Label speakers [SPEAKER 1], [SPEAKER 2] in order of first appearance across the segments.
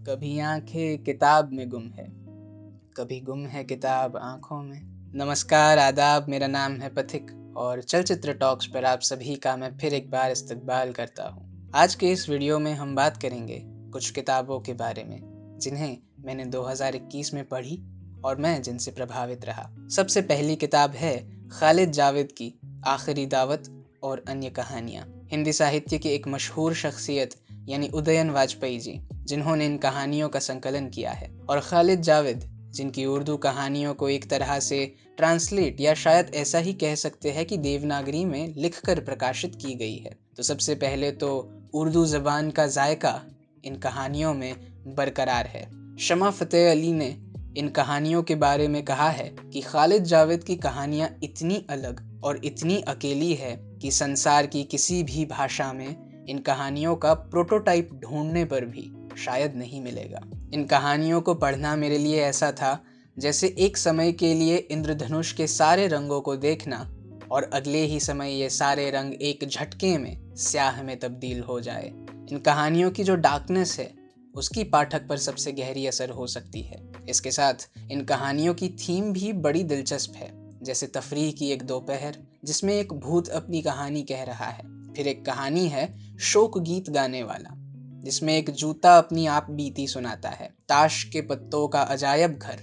[SPEAKER 1] कभी आंखें किताब में गुम है, कभी गुम है किताब आंखों में। नमस्कार, आदाब, मेरा नाम है पथिक और चलचित्र टॉक्स पर आप सभी का मैं फिर एक बार इस्तकबाल करता हूँ। आज के इस वीडियो में हम बात करेंगे कुछ किताबों के बारे में जिन्हें मैंने 2021 में पढ़ी और मैं जिनसे प्रभावित रहा। सबसे पहली किताब है खालिद जावेद की आखिरी दावत और अन्य कहानियाँ। हिंदी साहित्य की एक मशहूर शख्सियत यानी उदयन वाजपेयी जी, जिन्होंने इन कहानियों का संकलन किया है, और खालिद जावेद, जिनकी उर्दू कहानियों को एक तरह से ट्रांसलेट या शायद ऐसा ही कह सकते हैं कि देवनागरी में लिखकर प्रकाशित की गई है। तो सबसे पहले तो उर्दू ज़बान का जायका इन कहानियों में बरकरार है। शमा फ़तेह अली ने इन कहानियों के बारे में कहा है कि खालिद जावेद की कहानियाँ इतनी अलग और इतनी अकेली है कि संसार की किसी भी भाषा में इन कहानियों का प्रोटोटाइप ढूंढने पर भी शायद नहीं मिलेगा। इन कहानियों को पढ़ना मेरे लिए ऐसा था जैसे एक समय के लिए इंद्रधनुष के सारे रंगों को देखना और अगले ही समय ये सारे रंग एक झटके में स्याह में तब्दील हो जाए। इन कहानियों की जो डार्कनेस है उसकी पाठक पर सबसे गहरी असर हो सकती है। इसके साथ इन कहानियों की थीम भी बड़ी दिलचस्प है, जैसे तफरीह की एक दोपहर जिसमें एक भूत अपनी कहानी कह रहा है। फिर एक कहानी है शोक गीत गाने वाला जिसमें एक जूता अपनी आप बीती सुनाता है। ताश के पत्तों का अजायब घर,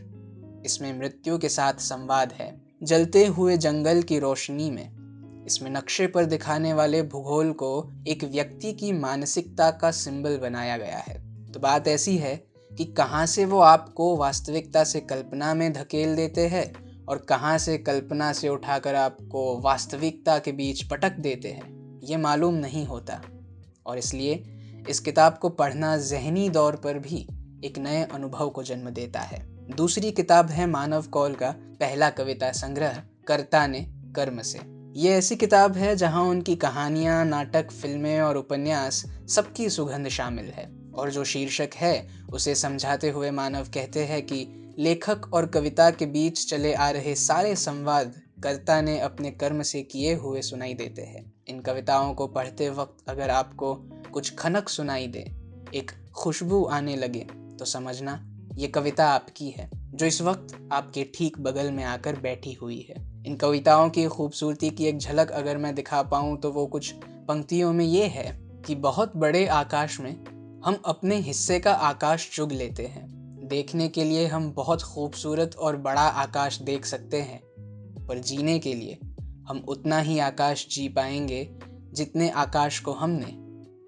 [SPEAKER 1] इसमें मृत्यु के साथ संवाद है। जलते हुए जंगल की रोशनी में, इसमें नक्शे पर दिखाने वाले भूगोल को एक व्यक्ति की मानसिकता का सिंबल बनाया गया है। तो बात ऐसी है कि कहाँ से वो आपको वास्तविकता से कल्पना में धकेल देते हैं और कहाँ से कल्पना से उठाकर आपको वास्तविकता के बीच पटक देते हैं, ये मालूम नहीं होता। और इसलिए इस किताब को पढ़ना ज़हनी दौर पर भी एक नए अनुभव को जन्म देता है। दूसरी किताब है मानव कौल का पहला कविता संग्रह कर्ता ने कर्म से। ये ऐसी किताब है जहाँ उनकी कहानियाँ, नाटक, फिल्में और उपन्यास सबकी सुगंध शामिल है। और जो शीर्षक है उसे समझाते हुए मानव कहते हैं कि लेखक और कविता के बीच चले आ रहे सारे संवाद कर्ता ने अपने कर्म से किए हुए सुनाई देते हैं। इन कविताओं को पढ़ते वक्त अगर आपको कुछ खनक सुनाई दे, एक खुशबू आने लगे, तो समझना ये कविता आपकी है, जो इस वक्त आपके ठीक बगल में आकर बैठी हुई है। इन कविताओं की खूबसूरती की एक झलक अगर मैं दिखा पाऊँ तो वो कुछ पंक्तियों में ये है कि बहुत बड़े आकाश में हम अपने हिस्से का आकाश चुग लेते हैं। देखने के लिए हम बहुत खूबसूरत और बड़ा आकाश देख सकते हैं, पर जीने के लिए हम उतना ही आकाश जी पाएंगे जितने आकाश को हमने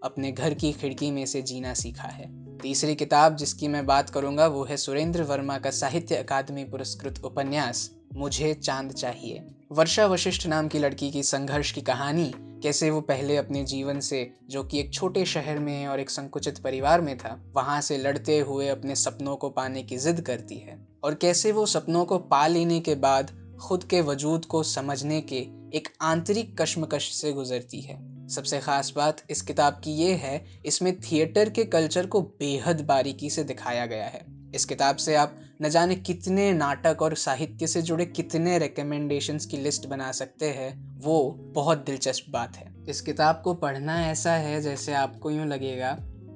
[SPEAKER 1] अपने घर की खिड़की में से जीना सीखा है। तीसरी किताब जिसकी मैं बात करूंगा वो है सुरेंद्र वर्मा का साहित्य अकादमी पुरस्कृत उपन्यास मुझे चांद चाहिए। वर्षा वशिष्ठ नाम की लड़की की संघर्ष की कहानी, कैसे वो पहले अपने जीवन से, जो कि एक छोटे शहर में और एक संकुचित परिवार में था, वहां से लड़ते हुए अपने सपनों को पाने की जिद करती है, और कैसे वो सपनों को पा लेने के बाद खुद के वजूद को समझने के एक आंतरिक कश्मकश से गुजरती है। सबसे खास बात इस किताब की ये है, इसमें थिएटर के कल्चर को बेहद बारीकी से दिखाया गया है। इस किताब से आप न जाने कितने नाटक और साहित्य से जुड़े कितने रिकमेंडेशंस की लिस्ट बना सकते हैं। वो बहुत दिलचस्प बात है। इस किताब को पढ़ना ऐसा है जैसे आपको यूं लगेगा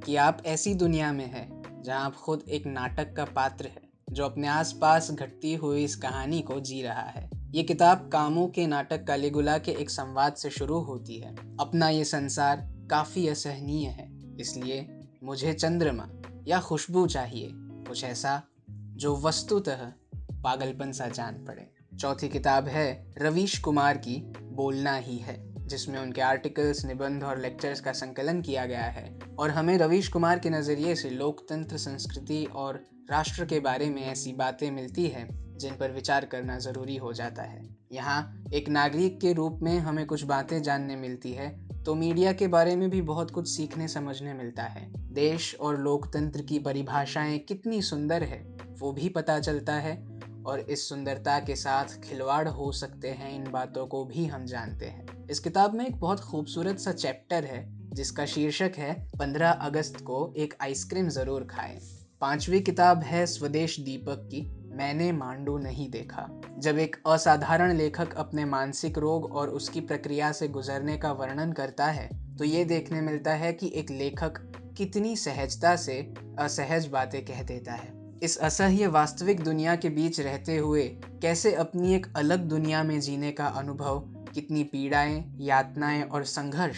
[SPEAKER 1] कि आप ऐसी दुनिया में हैं जहां आप खुद एक नाटक का पात्र है जो अपने आसपास घटती हुई इस कहानी को जी रहा है। ये किताब कामों के नाटक कालीगुला के एक संवाद से शुरू होती है। अपना ये संसार काफ़ी असहनीय है, इसलिए मुझे चंद्रमा या खुशबू चाहिए, कुछ ऐसा जो वस्तुतः पागलपन सा जान पड़े। चौथी किताब है रवीश कुमार की बोलना ही है, जिसमें उनके आर्टिकल्स, निबंध और लेक्चर्स का संकलन किया गया है और हमें रवीश कुमार के नज़रिए से लोकतंत्र, संस्कृति और राष्ट्र के बारे में ऐसी बातें मिलती हैं जिन पर विचार करना ज़रूरी हो जाता है। यहाँ एक नागरिक के रूप में हमें कुछ बातें जानने मिलती है, तो मीडिया के बारे में भी बहुत कुछ सीखने समझने मिलता है। देश और लोकतंत्र की परिभाषाएं कितनी सुंदर है वो भी पता चलता है, और इस सुंदरता के साथ खिलवाड़ हो सकते हैं इन बातों को भी हम जानते हैं। इस किताब में एक बहुत खूबसूरत सा चैप्टर है जिसका शीर्षक है 15 अगस्त को एक आइसक्रीम ज़रूर खाएं। पांचवी किताब है स्वदेश दीपक की मैंने मांडू नहीं देखा। जब एक असाधारण लेखक अपने मानसिक रोग और उसकी प्रक्रिया से गुजरने का वर्णन करता है तो ये देखने मिलता है कि एक लेखक कितनी सहजता से असहज बातें कह देता है। इस असह्य वास्तविक दुनिया के बीच रहते हुए कैसे अपनी एक अलग दुनिया में जीने का अनुभव, कितनी पीड़ाएं, यातनाएं और संघर्ष,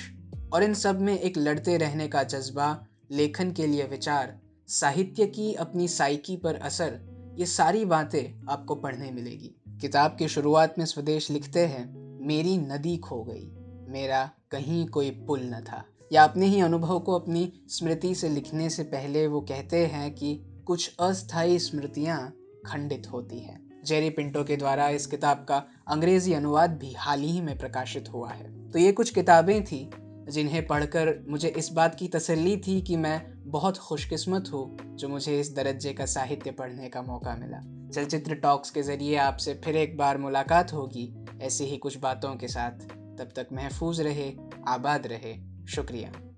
[SPEAKER 1] और इन सब में एक लड़ते रहने का जज्बा, लेखन के लिए विचार, साहित्य की अपनी साइकी पर असर, ये सारी बातें आपको पढ़ने मिलेगी। किताब की शुरुआत में स्वदेश लिखते हैं, मेरी नदी खो गई, मेरा कहीं कोई पुल न था। या अपने ही अनुभव को अपनी स्मृति से लिखने से पहले वो कहते हैं कि कुछ अस्थायी स्मृतियां खंडित होती हैं। जेरी पिंटो के द्वारा इस किताब का अंग्रेजी अनुवाद भी हाल ही में प्रकाशित हुआ है। तो ये कुछ किताबें थी जिन्हें पढ़कर मुझे इस बात की तसल्ली थी कि मैं बहुत खुशकिस्मत हूँ जो मुझे इस दर्जे का साहित्य पढ़ने का मौका मिला। चलचित्र टॉक्स के ज़रिए आपसे फिर एक बार मुलाकात होगी ऐसी ही कुछ बातों के साथ। तब तक महफूज रहे, आबाद रहे। शुक्रिया।